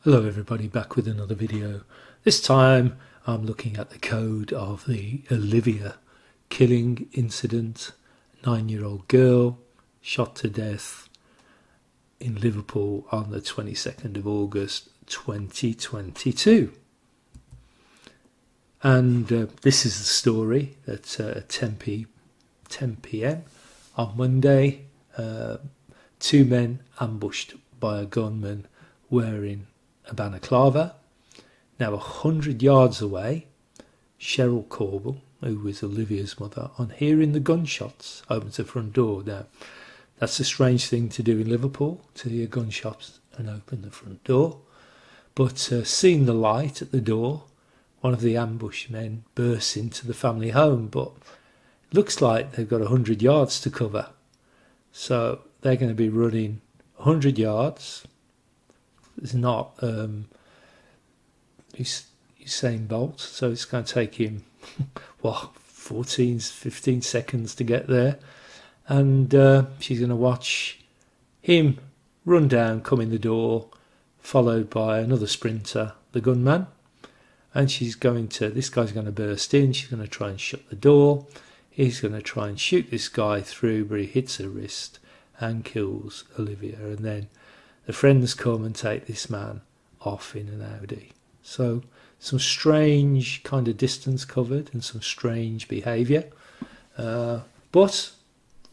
Hello everybody, back with another video. This time I'm looking at the code of the Olivia killing incident. 9-year-old girl shot to death in Liverpool on the 22nd of August 2022. And this is the story at 10 p.m. on Monday. Two men ambushed by a gunman wearing a balaclava. Now 100 yards away, Cheryl Corbell, who was Olivia's mother, on hearing the gunshots, opens the front door. Now that's a strange thing to do in Liverpool, to hear gunshots and open the front door. But seeing the light at the door, one of the ambush men bursts into the family home, but it looks like they've got 100 yards to cover. So they're going to be running 100 yards. It's not Usain Bolt, so it's going to take him 15 seconds to get there, and she's going to watch him run down, come in the door, followed by another sprinter, the gunman, and this guy's going to burst in. She's going to try and shut the door. He's going to try and shoot this guy through, but he hits her wrist and kills Olivia, and then the friends come and take this man off in an Audi. So some strange kind of distance covered and some strange behaviour. But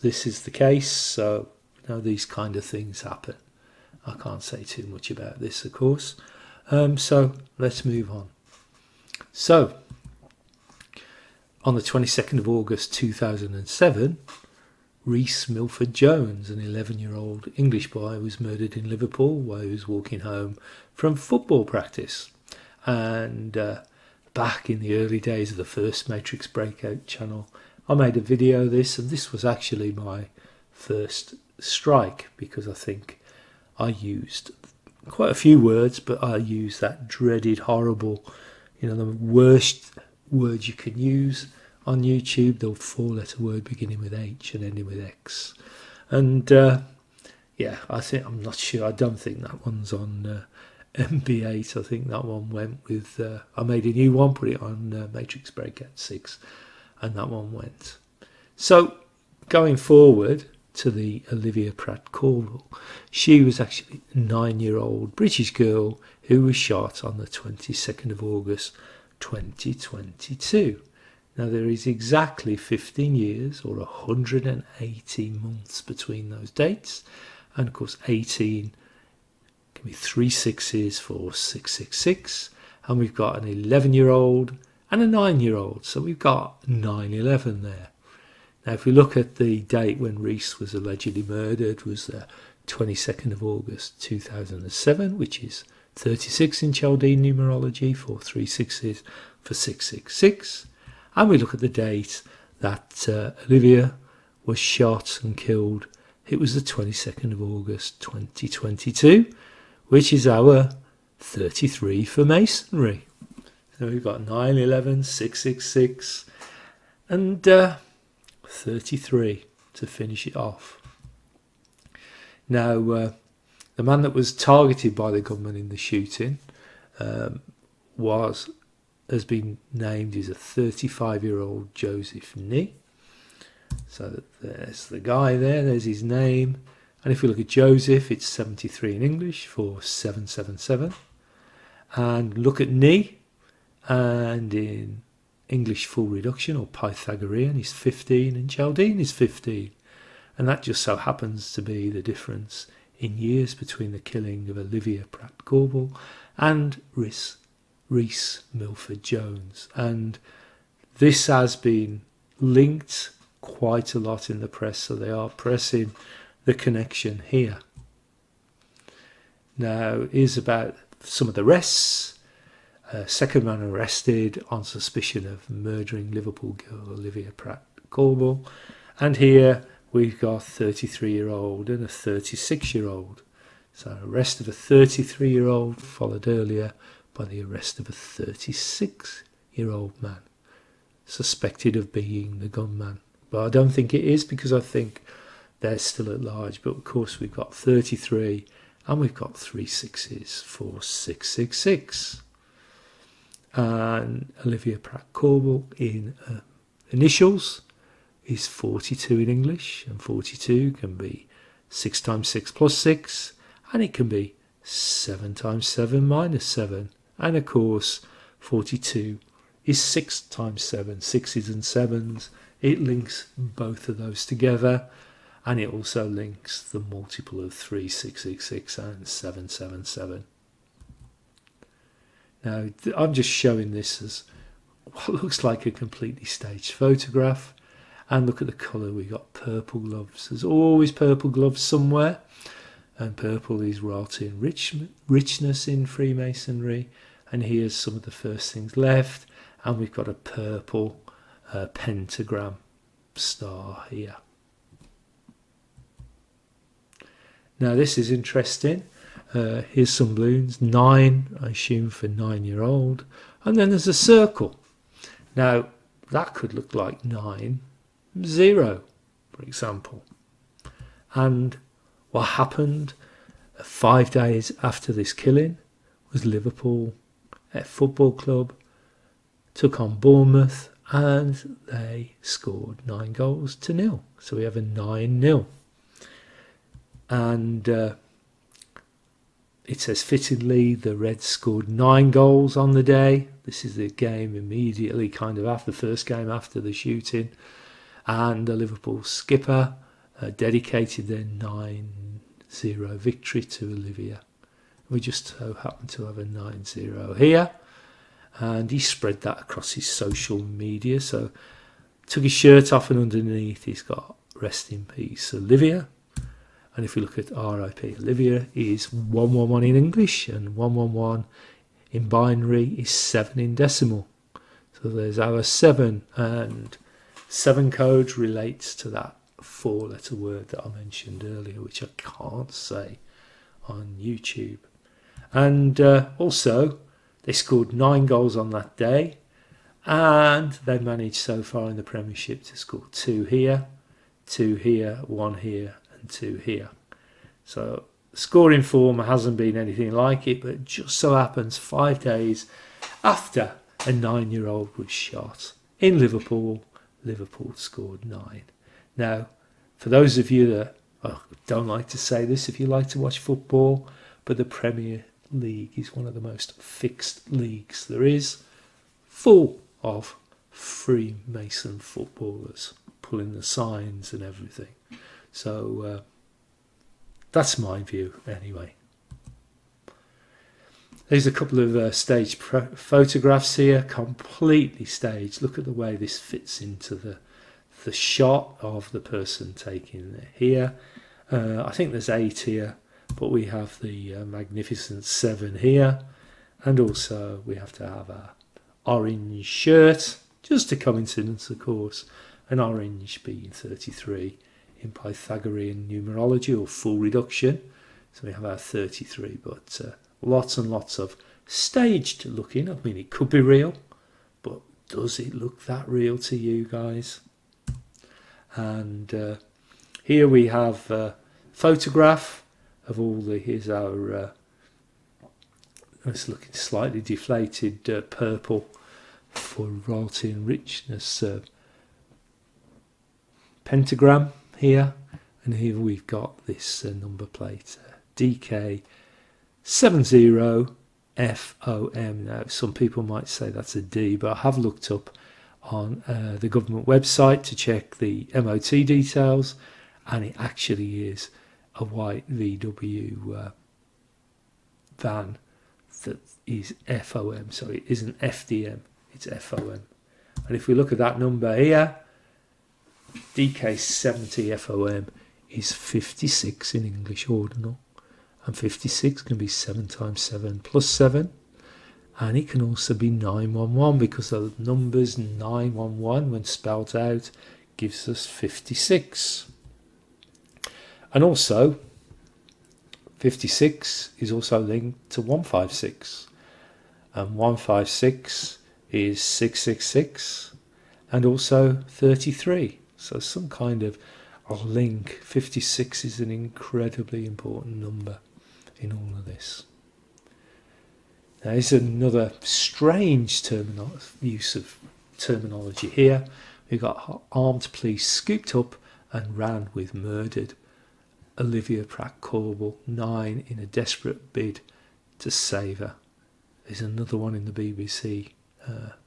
this is the case, so these kind of things happen. I can't say too much about this, of course. So let's move on. So on the 22nd of August 2007, Rhys Milford-Jones, an 11-year-old English boy, was murdered in Liverpool while he was walking home from football practice. And back in the early days of the first Matrix Breakout channel, I made a video of this, and this was actually my first strike, because I think I used quite a few words, but I used that dreaded, horrible, the worst words you can use on YouTube, the 4-letter word beginning with H and ending with X. And yeah, I'm not sure, I don't think that one's on MB8. I think that one went with, I made a new one, put it on Matrix Breakout 6, and that one went. So going forward to the Olivia Pratt-Corbell, she was actually a 9-year-old British girl who was shot on the 22nd of August 2022. Now there is exactly 15 years or 118 months between those dates, and of course 18 can be 3 6s for 666, and we've got an 11-year-old and a 9-year-old, so we've got 9/11 there. Now if we look at the date when Rhys was allegedly murdered, was the 22nd of August 2007, which is 36 in Chaldean numerology for 3 6s for 666. And we look at the date that Olivia was shot and killed. It was the 22nd of August 2022, which is our 33 for Masonry. So we've got 9/11, 666, and 33 to finish it off. Now, the man that was targeted by the gunman in the shooting has been named as a 35-year-old Joseph Nee. So there's the guy there, there's his name. And if we look at Joseph, it's 73 in English for 777. And look at Nee, and in English full reduction or Pythagorean is 15, and Chaldean is 15. And that just so happens to be the difference in years between the killing of Olivia Pratt-Corbell and Rhys Milford-Jones. And this has been linked quite a lot in the press, so they are pressing the connection here. Now here's about some of the arrests. Second man arrested on suspicion of murdering Liverpool girl Olivia Pratt-Corbell, and here we've got a 33-year-old and a 36-year-old. So arrest of a 33-year-old followed earlier by the arrest of a 36-year-old man suspected of being the gunman. But I don't think it is, because I think they're still at large. But of course we've got 33 and we've got 3 sixes for 666. And Olivia Pratt-Corbel in initials is 42 in English, and 42 can be 6 times 6 plus 6, and it can be 7 times 7 minus 7, and of course 42 is 6 times 7, 6s and 7s. It links both of those together, and it also links the multiple of 3, 666 and 777. Now, I'm just showing this as what looks like a completely staged photograph. And look at the colour, we got purple gloves. There's always purple gloves somewhere. And purple is royalty and richness in Freemasonry. And here's some of the first things left. And we've got a purple pentagram star here. Now this is interesting. Here's some balloons, 9, I assume for 9-year-old. And then there's a circle. Now that could look like 9, 0, for example. And what happened 5 days after this killing was Liverpool Football Club took on Bournemouth and they scored 9 goals to 0. So we have a 9-0. And it says fittingly the Reds scored 9 goals on the day. This is the game immediately kind of after the first game after the shooting. And the Liverpool skipper dedicated their 9-0 victory to Olivia. We just so happen to have a 9-0 here. And he spread that across his social media. So took his shirt off and underneath he's got rest in peace Olivia. And if we look at RIP Olivia is 111 in English and 111 in binary is 7 in decimal. So there's our 7, and 7 code relates to that 4-letter word that I mentioned earlier, which I can't say on YouTube. And also they scored 9 goals on that day, and they managed so far in the Premiership to score 2 here, 2 here, 1 here and 2 here. So scoring form hasn't been anything like it, but it just so happens 5 days after a 9-year-old was shot in Liverpool, Liverpool scored 9. Now, for those of you that don't like to say this if you like to watch football, but the Premier League is one of the most fixed leagues there is, full of Freemason footballers pulling the signs and everything. So that's my view anyway. There's a couple of staged photographs here, completely staged. Look at the way this fits into the shot of the person taking it here. I think there's 8 here, but we have the magnificent 7 here, and also we have to have a orange shirt, just a coincidence of course, an orange being 33 in Pythagorean numerology or full reduction. So we have our 33, but lots and lots of staged looking. I mean, it could be real, but does it look that real to you guys? And here we have a photograph of all the, here's our, it's looking slightly deflated purple for royalty and richness pentagram here. And here we've got this number plate, DK70FOM. Now, some people might say that's a D, but I have looked up on the government website to check the MOT details, and it actually is a white VW van that is FOM. So it isn't FDM, it's FOM. And if we look at that number here, DK70FOM is 56 in English ordinal, and 56 can be 7 times 7 plus 7, and it can also be 911 because the numbers 911 when spelled out gives us 56. And also 56 is also linked to 156, and 156 is 666 and also 33. So some kind of a link. 56 is an incredibly important number in all of this. Now, there's another strange use of terminology here. We've got armed police scooped up and ran with murdered Olivia Pratt-Corbell, 9, in a desperate bid to save her. There's another one in the BBC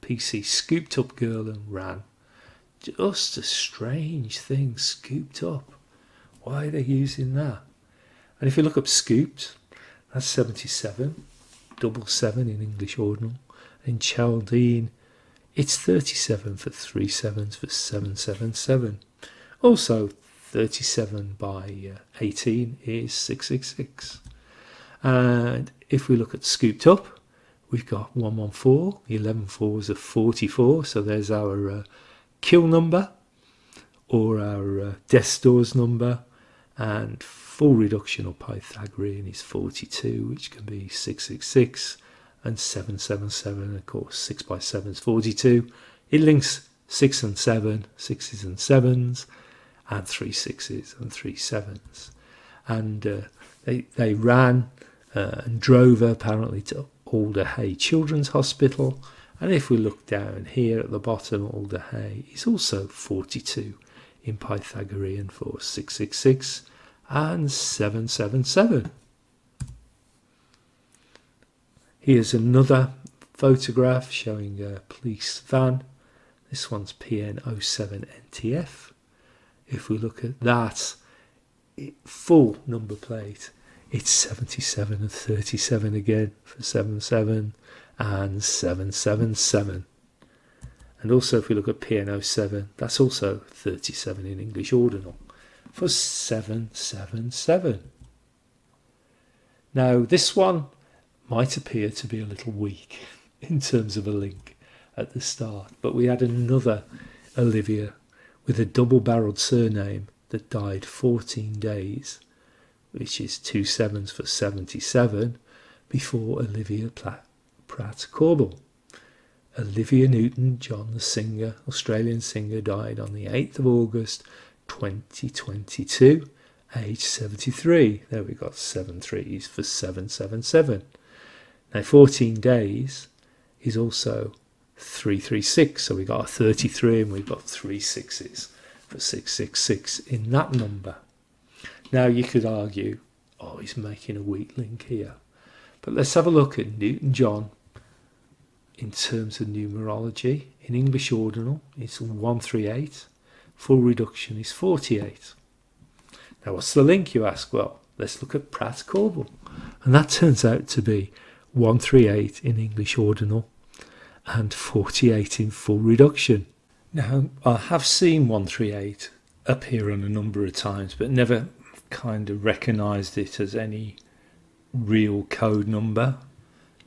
PC, scooped up girl and ran. Just a strange thing, scooped up. Why are they using that? And if you look up scooped, that's 77, double 7 in English ordinal. In Chaldean, it's 37 for 3 sevens for 777. Also, 37 by 18 is 666. And if we look at scooped up, we've got 114, 11 fours are 44, so there's our kill number, or our death doors number, and full reduction or Pythagorean is 42, which can be 666 and 777. Of course, 6 by 7 is 42. It links 6 and 7, 6s and 7s, and 3 6s and 3 7s. And they ran and drove her apparently to Alder Children's Hospital. And if we look down here at the bottom, Alder is also 42 in Pythagorean for 666 and 777. Here's another photograph showing a police van. This one's PN07NTF. If we look at that, full number plate, it's 77 and 37 again for 77 and 777. And also if we look at PN07, that's also 37 in English ordinal for 777. Now this one might appear to be a little weak in terms of a link at the start, but we had another Olivia with a double-barrelled surname that died 14 days, which is 2 sevens for 77, before Olivia Pratt-Corbell. Olivia Newton-John, the singer, Australian singer, died on the 8th of August 2022, age 73. There we got 7 threes for 777. Now 14 days is also 336, so we got a 33 and we've got 3 6s for 666 in that number. Now you could argue, oh, he's making a weak link here. But let's have a look at Newton-John in terms of numerology. In English ordinal, it's 138. Full reduction is 48. Now what's the link, you ask? Well, let's look at Pratt-Corbell. And that turns out to be 138 in English ordinal and 48 in full reduction. Now, I have seen 138 appear on a number of times, but never kind of recognised it as any real code number.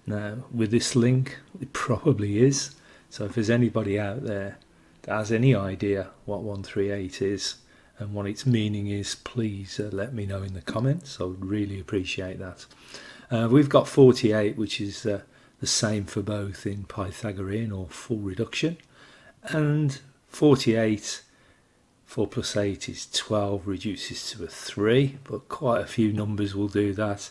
Now, with this link, it probably is. So if there's anybody out there that has any idea what 138 is and what its meaning is, please let me know in the comments. I would really appreciate that. We've got 48, which is the same for both in Pythagorean or full reduction, and 48, 4 plus 8 is 12, reduces to a 3, but quite a few numbers will do that.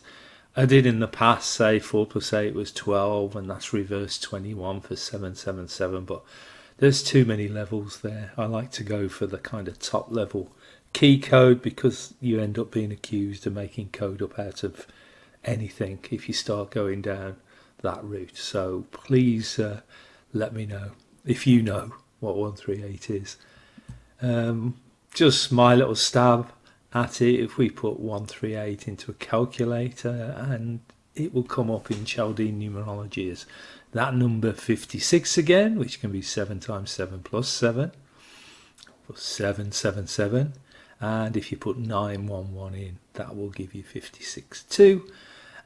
I did in the past say 4 plus 8 was 12, and that's reverse 21 for 777, but there's too many levels there. I like to go for the kind of top level key code, because you end up being accused of making code up out of anything if you start going down that route. So please let me know if you know what 138 is. Just my little stab at it. If we put 138 into a calculator, and it will come up in Chaldean numerology as that number 56 again, which can be 7 times 7 plus 7 for 777. And if you put 911 in, that will give you 56 too.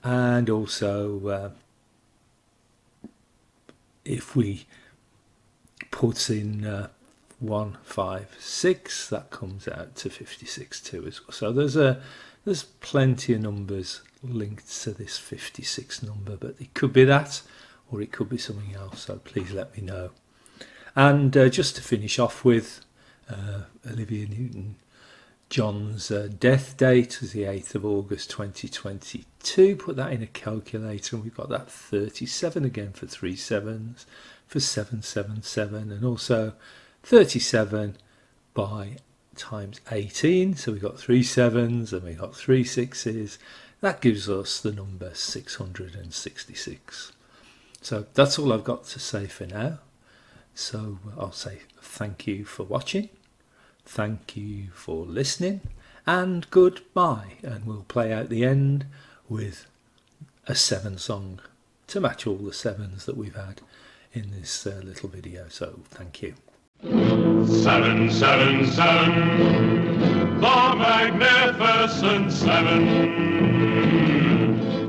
And also if we put in 156, that comes out to 56 too as well. So there's plenty of numbers linked to this 56 number, but it could be that or it could be something else, so please let me know. And just to finish off with, Olivia Newton-John John's death date was the 8th of August 2022. Put that in a calculator and we've got that 37 again for 3 sevens for 777, and also 37 by times 18. So we've got 3 sevens and we've got 3 sixes. That gives us the number 666. So that's all I've got to say for now. So I'll say thank you for watching. Thank you for listening, and goodbye, and we'll play out the end with a 7 song to match all the 7s that we've had in this little video. So thank you. 777, the magnificent 7.